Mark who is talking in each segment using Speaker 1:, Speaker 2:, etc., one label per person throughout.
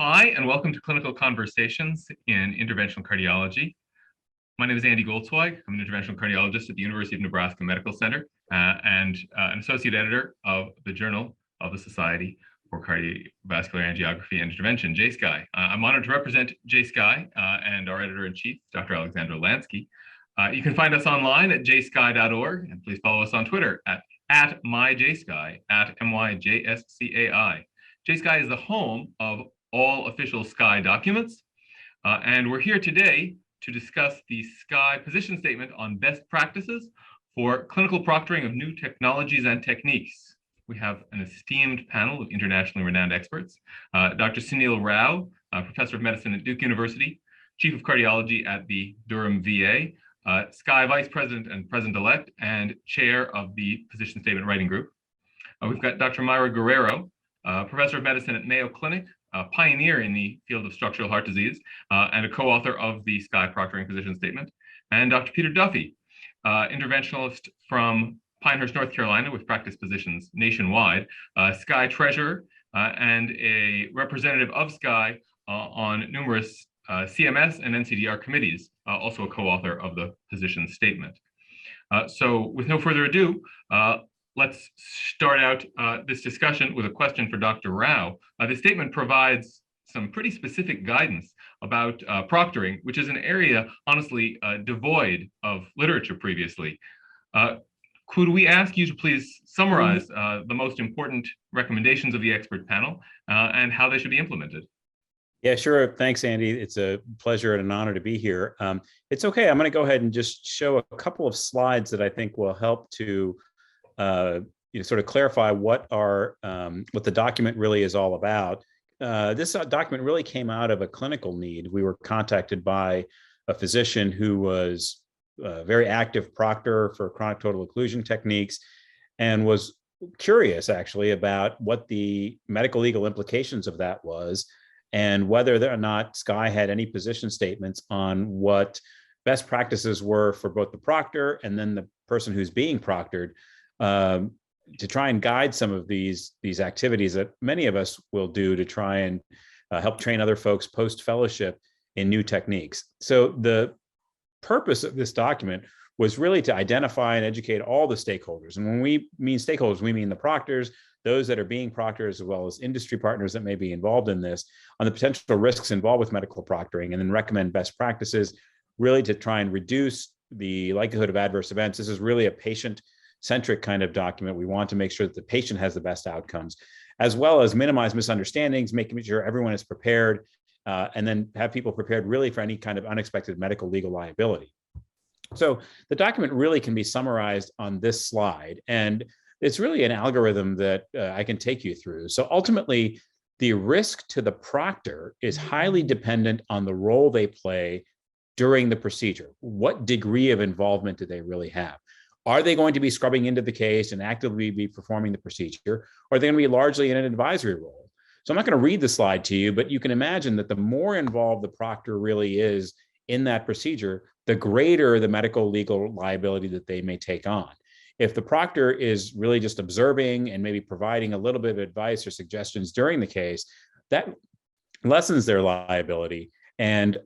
Speaker 1: Hi, and welcome to Clinical Conversations in Interventional Cardiology. My name is Andy Goldzweig. I'm an interventional cardiologist at the University of Nebraska Medical Center and an associate editor of the Journal of the Society for Cardiovascular Angiography and Intervention, JSCAI. I'm honored to represent JSCAI and our editor-in-chief, Dr. Alexandra Lansky. You can find us online at jscai.org, and please follow us on Twitter at myjscai, at MYJSCAI. JSCAI is the home of all official SCAI documents, and we're here today to discuss the SCAI position statement on best practices for clinical proctoring of new technologies and techniques. We have an esteemed panel of internationally renowned experts. Dr. Sunil Rao, professor of medicine at Duke University, chief of cardiology at the Durham VA, SCAI vice president and president-elect, and chair of the position statement writing group. We've got Dr. Myra Guerrero, professor of medicine at Mayo Clinic, a pioneer in the field of structural heart disease, and a co-author of the SCAI proctoring position statement. And Dr. Peter Duffy, interventionalist from Pinehurst, North Carolina, with practice positions nationwide, SCAI treasurer, and a representative of SCAI on numerous CMS and NCDR committees, also a co-author of the position statement. So with no further ado, let's start out this discussion with a question for Dr. Rao. The statement provides some pretty specific guidance about proctoring, which is an area, honestly, devoid of literature previously. Could we ask you to please summarize the most important recommendations of the expert panel and how they should be implemented?
Speaker 2: Yeah, sure. Thanks, Andy. It's a pleasure and an honor to be here. It's okay. I'm going to go ahead and just show a couple of slides that I think will help to sort of clarify what the document really is all about. This document really came out of a clinical need. We were contacted by a physician who was a very active proctor for chronic total occlusion techniques and was curious actually about what the medical legal implications of that was and whether or not SCAI had any position statements on what best practices were for both the proctor and then the person who's being proctored, to try and guide some of these activities that many of us will do to try and help train other folks post-fellowship in new techniques. So the purpose of this document was really to identify and educate all the stakeholders. And when we mean stakeholders, we mean the proctors, those that are being proctors, as well as industry partners that may be involved in this, on the potential risks involved with medical proctoring, and then recommend best practices really to try and reduce the likelihood of adverse events. This is really a patient-centric kind of document. We want to make sure that the patient has the best outcomes, as well as minimize misunderstandings, making sure everyone is prepared, and then have people prepared really for any kind of unexpected medical legal liability. So the document really can be summarized on this slide, and it's really an algorithm that I can take you through. So ultimately, the risk to the proctor is highly dependent on the role they play during the procedure. What degree of involvement do they really have? Are they going to be scrubbing into the case and actively be performing the procedure? Or are they going to be largely in an advisory role? So I'm not going to read the slide to you, but you can imagine that the more involved the proctor really is in that procedure, the greater the medical legal liability that they may take on. If the proctor is really just observing and maybe providing a little bit of advice or suggestions during the case, that lessens their liability. And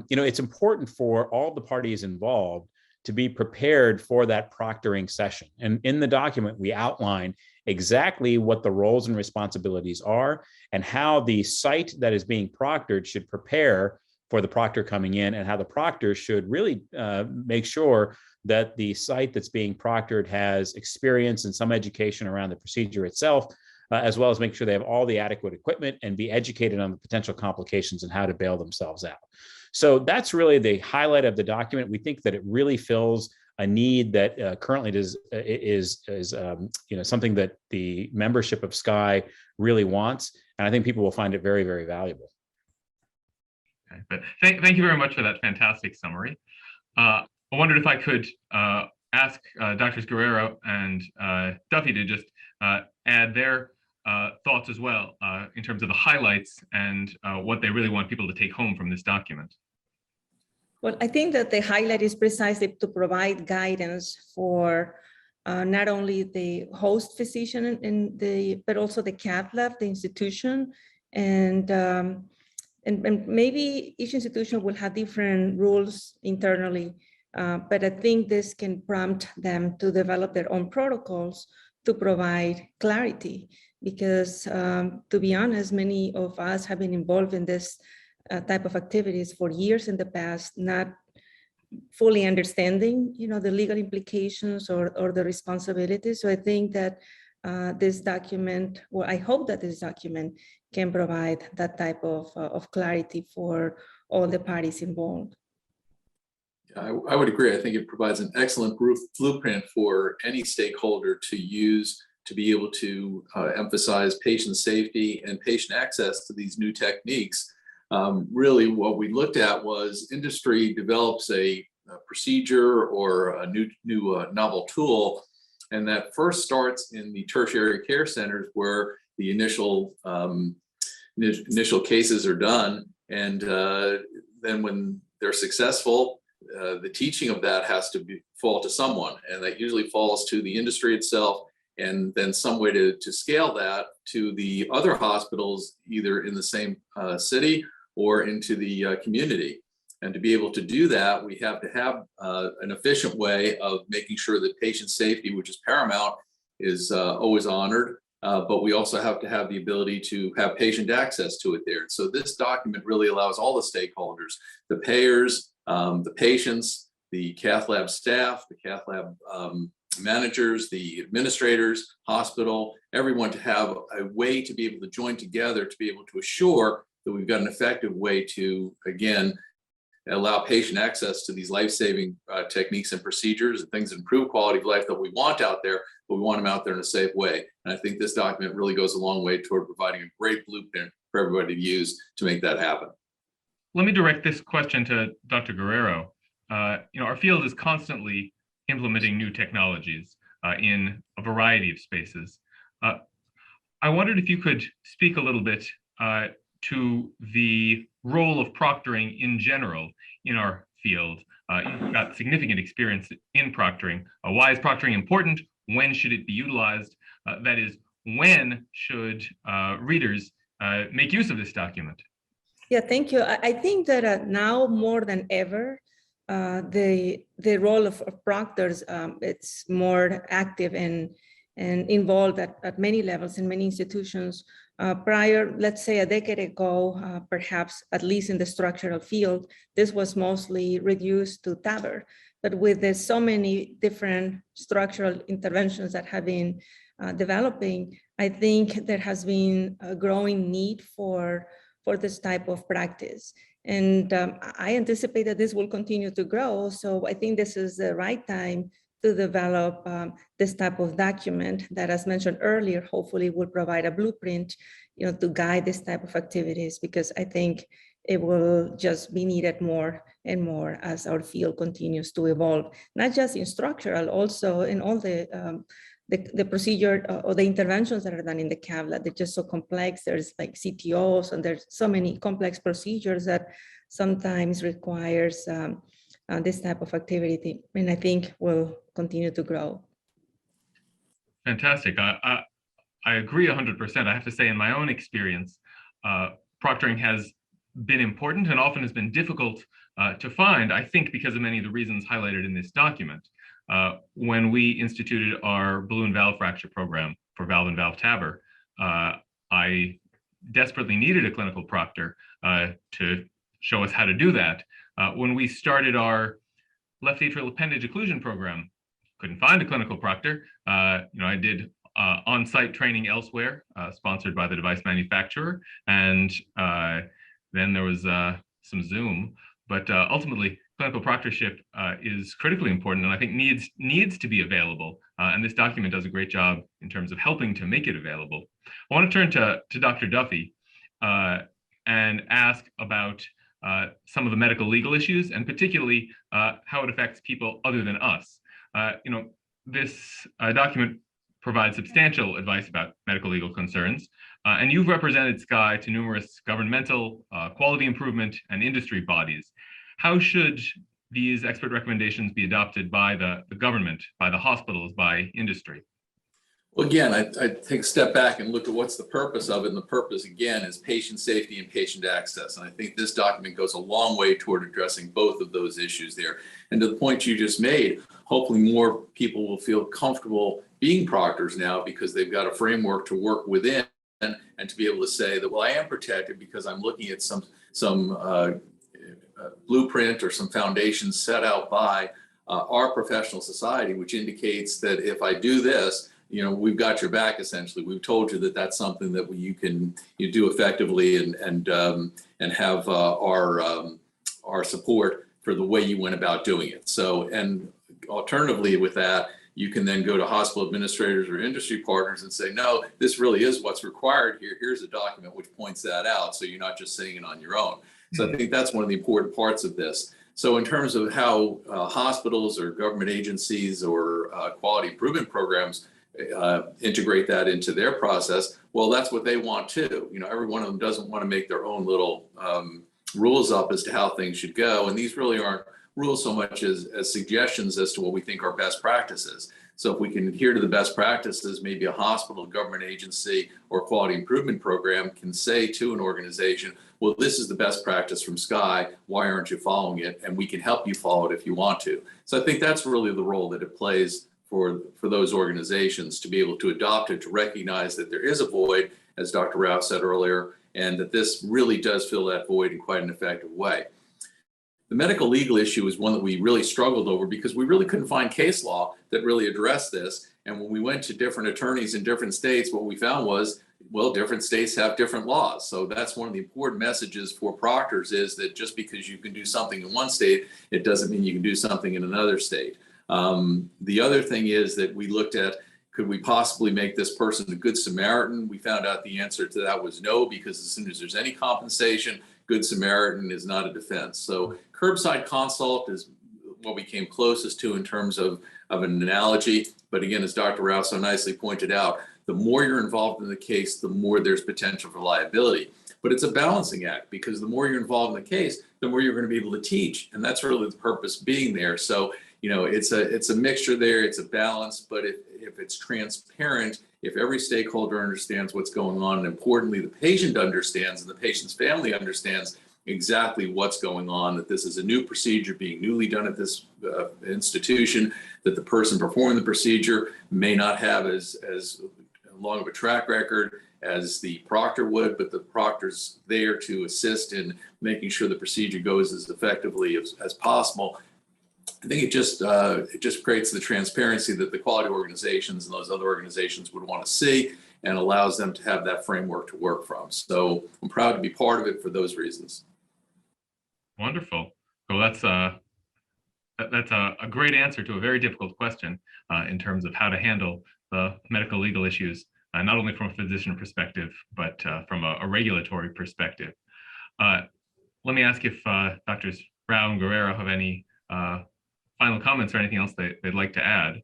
Speaker 2: it's important for all the parties involved to be prepared for that proctoring session. And in the document, we outline exactly what the roles and responsibilities are and how the site that is being proctored should prepare for the proctor coming in, and how the proctor should really make sure that the site that's being proctored has experience and some education around the procedure itself, as well as make sure they have all the adequate equipment and be educated on the potential complications and how to bail themselves out. So that's really the highlight of the document. We think that it really fills a need that currently is something that the membership of SCAI really wants, and I think people will find it very, very valuable.
Speaker 1: Okay, but thank you very much for that fantastic summary. I wondered if I could ask Drs. Guerrero and Duffy to just add their thoughts as well in terms of the highlights and what they really want people to take home from this document.
Speaker 3: Well, I think that the highlight is precisely to provide guidance for not only the host physician but also the cath lab, the institution, and and maybe each institution will have different rules internally, but I think this can prompt them to develop their own protocols to provide clarity, because to be honest, many of us have been involved in this type of activities for years in the past, not fully understanding, the legal implications or the responsibilities. So I think that this document, well, I hope that this document can provide that type of clarity for all the parties involved.
Speaker 4: I would agree. I think it provides an excellent blueprint for any stakeholder to use to be able to emphasize patient safety and patient access to these new techniques. Really, what we looked at was industry develops a procedure or a new novel tool, and that first starts in the tertiary care centers where the initial cases are done, and then when they're successful, the teaching of that has to fall to someone, and that usually falls to the industry itself, and then some way to scale that to the other hospitals, either in the same city or into the community. And to be able to do that, we have to have an efficient way of making sure that patient safety, which is paramount, is always honored. But we also have to have the ability to have patient access to it there. So this document really allows all the stakeholders, the payers, the patients, the cath lab staff, the cath lab managers, the administrators, hospital, everyone to have a way to be able to join together to be able to assure that we've got an effective way to, again, allow patient access to these life-saving techniques and procedures and things that improve quality of life that we want out there, but we want them out there in a safe way. And I think this document really goes a long way toward providing a great blueprint for everybody to use to make that happen.
Speaker 1: Let me direct this question to Dr. Guerrero. Our field is constantly implementing new technologies in a variety of spaces. I wondered if you could speak a little bit to the role of proctoring in general in our field. You've got significant experience in proctoring. Why is proctoring important? When should it be utilized? That is, when should readers make use of this document?
Speaker 3: Yeah, thank you. I think that now more than ever, the role of proctors, it's more active and involved at many levels in many institutions. Prior, let's say a decade ago, perhaps at least in the structural field, this was mostly reduced to TAVR. But with so many different structural interventions that have been developing, I think there has been a growing need for this type of practice. And I anticipate that this will continue to grow. So I think this is the right time to develop this type of document that, as mentioned earlier, hopefully will provide a blueprint, to guide this type of activities, because I think it will just be needed more and more as our field continues to evolve, not just in structural, also in all the procedure or the interventions that are done in the cath lab. They're just so complex. There's like CTOs, and there's so many complex procedures that sometimes requires this type of activity, and I think will continue to grow.
Speaker 1: Fantastic. I agree 100%. I have to say, in my own experience, proctoring has been important and often has been difficult to find, I think, because of many of the reasons highlighted in this document. When we instituted our balloon valve fracture program for valve and valve TAVR, I desperately needed a clinical proctor to show us how to do that. When we started our left atrial appendage occlusion program, couldn't find a clinical proctor. I did on-site training elsewhere, sponsored by the device manufacturer, and then there was some Zoom. But ultimately, clinical proctorship is critically important, and I think needs to be available. And this document does a great job in terms of helping to make it available. I want to turn to Dr. Duffy and ask about some of the medical legal issues, and particularly how it affects people other than us. This document provides substantial advice about medical legal concerns, and you've represented SCAI to numerous governmental, quality improvement, and industry bodies. How should these expert recommendations be adopted by the government, by the hospitals, by industry?
Speaker 4: Well, again, I take a step back and look at what's the purpose of it. And the purpose, again, is patient safety and patient access. And I think this document goes a long way toward addressing both of those issues there. And to the point you just made, hopefully more people will feel comfortable being proctors now because they've got a framework to work within and to be able to say that, well, I am protected because I'm looking at some blueprint or some foundation set out by our professional society, which indicates that if I do this, you know, we've got your back. Essentially, we've told you that that's something that you do effectively and have our support for the way you went about doing it. So, and alternatively with that, you can then go to hospital administrators or industry partners and say, no, this really is what's required here. Here's a document which points that out. So you're not just saying it on your own. So I think that's one of the important parts of this. So in terms of how hospitals or government agencies or quality improvement programs integrate that into their process, well, that's what they want too. You know, every one of them doesn't want to make their own little rules up as to how things should go. And these really aren't rules so much as suggestions as to what we think are best practices. So if we can adhere to the best practices, maybe a hospital, government agency, or quality improvement program can say to an organization, well, this is the best practice from SCAI. Why aren't you following it? And we can help you follow it if you want to. So I think that's really the role that it plays for those organizations to be able to adopt it, to recognize that there is a void, as Dr. Rao said earlier, and that this really does fill that void in quite an effective way. The medical legal issue is one that we really struggled over because we really couldn't find case law that really addressed this. And when we went to different attorneys in different states, what we found was, well, different states have different laws. So that's one of the important messages for proctors, is that just because you can do something in one state, it doesn't mean you can do something in another state. The other thing is that we looked at, could we possibly make this person a good Samaritan? We found out the answer to that was no, because as soon as there's any compensation, good Samaritan is not a defense. So curbside consult is what we came closest to in terms of an analogy. But again, as Dr. Rao so nicely pointed out, the more you're involved in the case, the more there's potential for liability. But it's a balancing act, because the more you're involved in the case, the more you're going to be able to teach. And that's really the purpose being there. So, you know, it's a mixture there, it's a balance, but if it's transparent, if every stakeholder understands what's going on, and importantly, the patient understands and the patient's family understands exactly what's going on, that this is a new procedure being newly done at this institution, that the person performing the procedure may not have as long of a track record as the proctor would, but the proctor's there to assist in making sure the procedure goes as effectively as possible. I think it just creates the transparency that the quality organizations and those other organizations would want to see, and allows them to have that framework to work from. So I'm proud to be part of it for those reasons.
Speaker 1: Wonderful. Well, that's a great answer to a very difficult question in terms of how to handle the medical legal issues, not only from a physician perspective, but from a regulatory perspective. Let me ask if Drs. Rao and Guerrero have any final comments or anything else they'd like to add.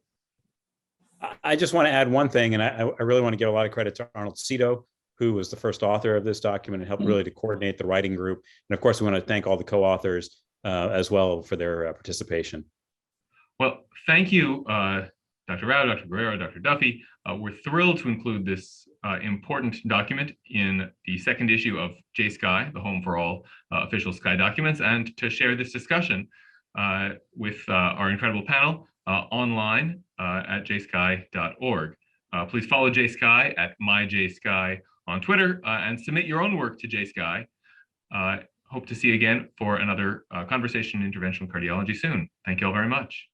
Speaker 2: I just want to add one thing, and I really want to give a lot of credit to Arnold Cito, who was the first author of this document and helped really to coordinate the writing group. And of course, we want to thank all the co-authors as well for their participation. Well,
Speaker 1: thank you, Dr. Rao, Dr. Guerrero, Dr. Duffy. We're thrilled to include this important document in the second issue of JSCAI, the home for all official SCAI documents, and to share this discussion with our incredible panel online at jsci.org. Please follow JSCAI at myjsci on Twitter and submit your own work to JSCAI. Hope to see you again for another conversation in interventional cardiology soon. Thank you all very much.